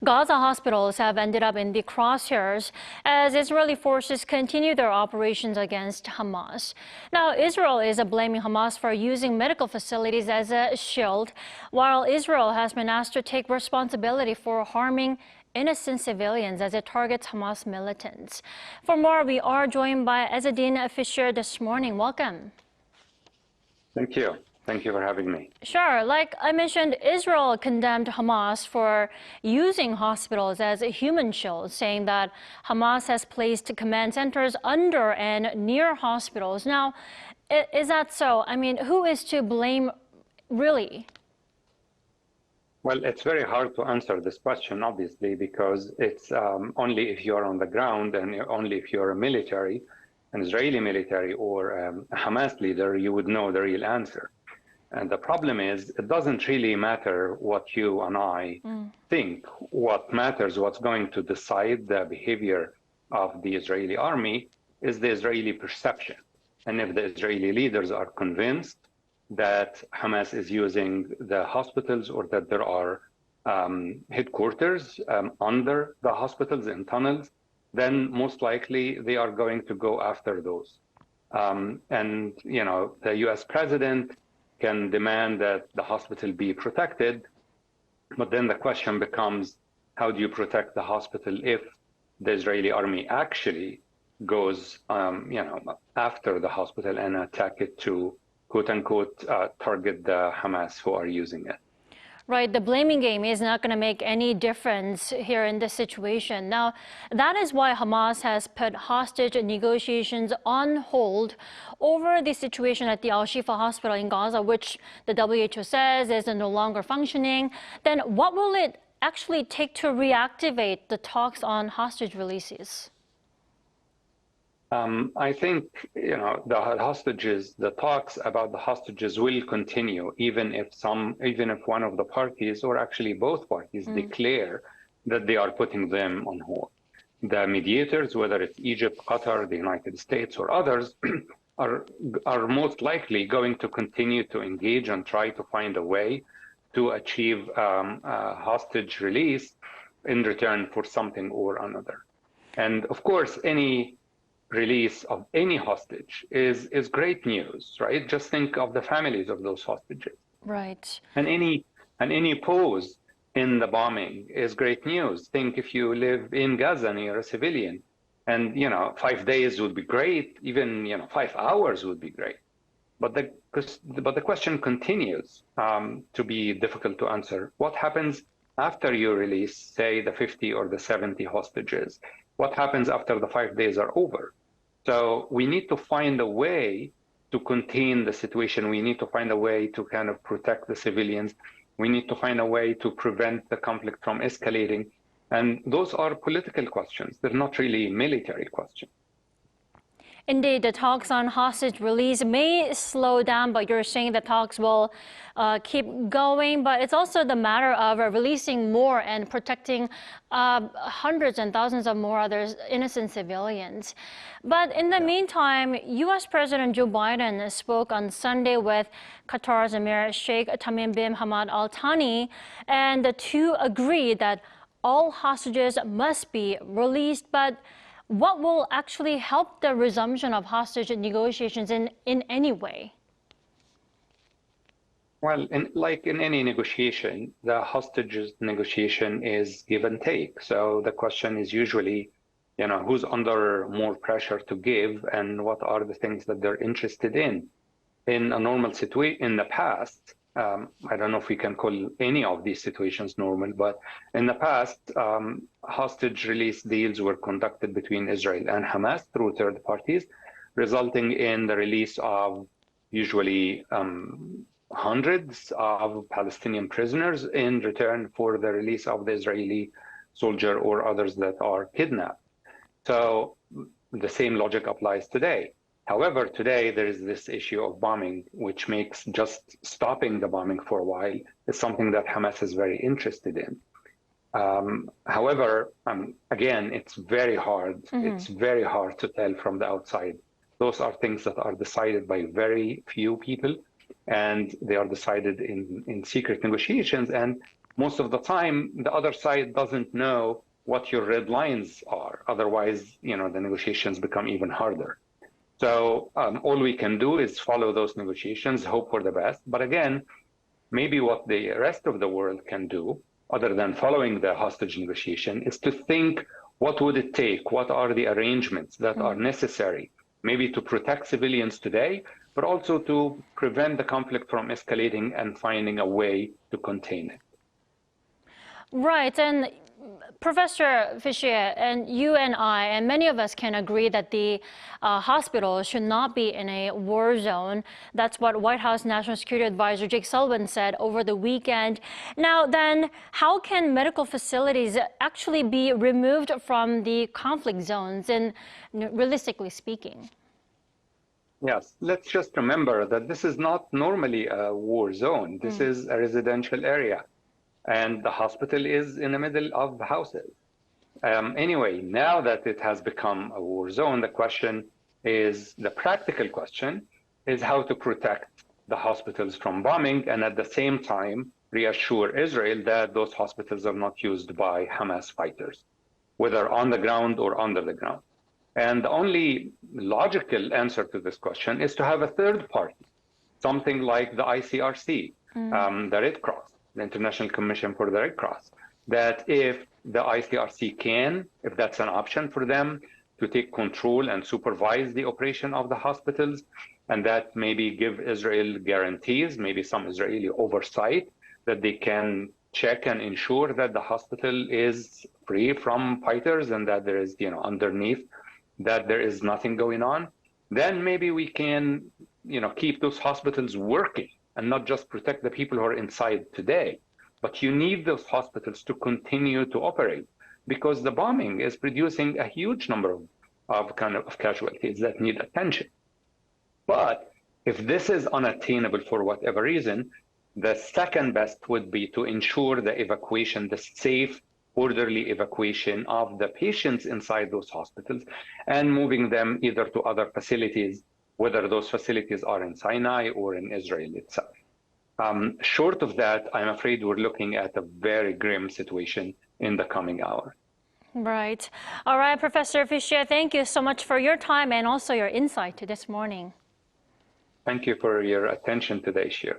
Gaza hospitals have ended up in the crosshairs as Israeli forces continue their operations against Hamas. Now, Israel is blaming Hamas for using medical facilities as a shield, while Israel has been asked to take responsibility for harming innocent civilians as it targets Hamas militants. For more, we are joined by Ezzedine Fishere this morning. Welcome. Thank you. Thank you for having me. Sure. Like I mentioned, Israel condemned Hamas for using hospitals as human shields, saying that Hamas has placed command centers under and near hospitals. Now, is that so? I mean, who is to blame, really? Well, it's very hard to answer this question, obviously, because it's only if you're on the ground and only if you're a military, an Israeli military or a Hamas leader, you would know the real answer. And the problem is, it doesn't really matter what you and I think. What matters, what's going to decide the behavior of the Israeli army is the Israeli perception. And if the Israeli leaders are convinced that Hamas is using the hospitals or that there are headquarters under the hospitals in tunnels, then most likely they are going to go after those. And, you know, the US president can demand that the hospital be protected, but then the question becomes, how do you protect the hospital if the Israeli army actually goes, after the hospital and attack it to, quote unquote, target the Hamas who are using it? Right, the blaming game is not going to make any difference here in this situation. Now, that is why Hamas has put hostage negotiations on hold over the situation at the Shifa Hospital in Gaza, which the WHO says is no longer functioning. Then what will it actually take to reactivate the talks on hostage releases? I think, the talks about the hostages will continue, even if one of the parties, or actually both parties, declare that they are putting them on hold. The mediators, whether it's Egypt, Qatar, the United States, or others, are most likely going to continue to engage and try to find a way to achieve a hostage release in return for something or another. And of course, any release of any hostage is great news, right? Just think of the families of those hostages. Right. And any pause in the bombing is great news. Think if you live in Gaza and you're a civilian, and 5 days would be great, even 5 hours would be great. But the question continues to be difficult to answer. What happens after you release, say, the 50 or the 70 hostages? What happens after the 5 days are over? So we need to find a way to contain the situation. We need to find a way to kind of protect the civilians. We need to find a way to prevent the conflict from escalating. And those are political questions. They're not really military questions. Indeed, the talks on hostage release may slow down, but you're saying the talks will keep going. But it's also the matter of releasing more and protecting hundreds and thousands of more other innocent civilians. But in the meantime, U.S. President Joe Biden spoke on Sunday with Qatar's Emir, Sheikh Tamim bin Hamad Al Thani, and the two agreed that all hostages must be released. But what will actually help the resumption of hostage negotiations in any way? Well, like in any negotiation, the hostages negotiation is give and take. So the question is usually, who's under more pressure to give and what are the things that they're interested in. In a normal situation, in the past, I don't know if we can call any of these situations normal, but in the past, hostage release deals were conducted between Israel and Hamas through third parties, resulting in the release of usually hundreds of Palestinian prisoners in return for the release of the Israeli soldier or others that are kidnapped. So the same logic applies today. However, today there is this issue of bombing, which makes just stopping the bombing for a while is something that Hamas is very interested in. However, again, it's very hard. It's very hard to tell from the outside. Those are things that are decided by very few people, and they are decided in secret negotiations. And most of the time, the other side doesn't know what your red lines are. Otherwise, the negotiations become even harder. So all we can do is follow those negotiations, hope for the best. But again, maybe what the rest of the world can do, other than following the hostage negotiation, is to think, what would it take? What are the arrangements that are necessary, maybe to protect civilians today, but also to prevent the conflict from escalating and finding a way to contain it? Right. And Professor Fishere, and you and I, and many of us can agree that the hospital should not be in a war zone. That's what White House National Security Advisor Jake Sullivan said over the weekend. Now then, how can medical facilities actually be removed from the conflict zones, and realistically speaking? Yes, let's just remember that this is not normally a war zone. This is a residential area. And the hospital is in the middle of houses. Anyway, now that it has become a war zone, the practical question is how to protect the hospitals from bombing and at the same time reassure Israel that those hospitals are not used by Hamas fighters, whether on the ground or under the ground. And the only logical answer to this question is to have a third party, something like the ICRC, the Red Cross, the International Commission for the Red Cross, that if the ICRC can, if that's an option for them to take control and supervise the operation of the hospitals, and that maybe give Israel guarantees, maybe some Israeli oversight, that they can check and ensure that the hospital is free from fighters and that there is, underneath, that there is nothing going on, then maybe we can, keep those hospitals working and not just protect the people who are inside today. But you need those hospitals to continue to operate because the bombing is producing a huge number of casualties that need attention. But if this is unattainable for whatever reason, the second best would be to ensure the evacuation, the safe, orderly evacuation of the patients inside those hospitals and moving them either to other facilities, whether those facilities are in Sinai or in Israel itself. Short of that, I'm afraid we're looking at a very grim situation in the coming hour. Right. All right, Professor Fishere, thank you so much for your time and also your insight this morning. Thank you for your attention to the issue.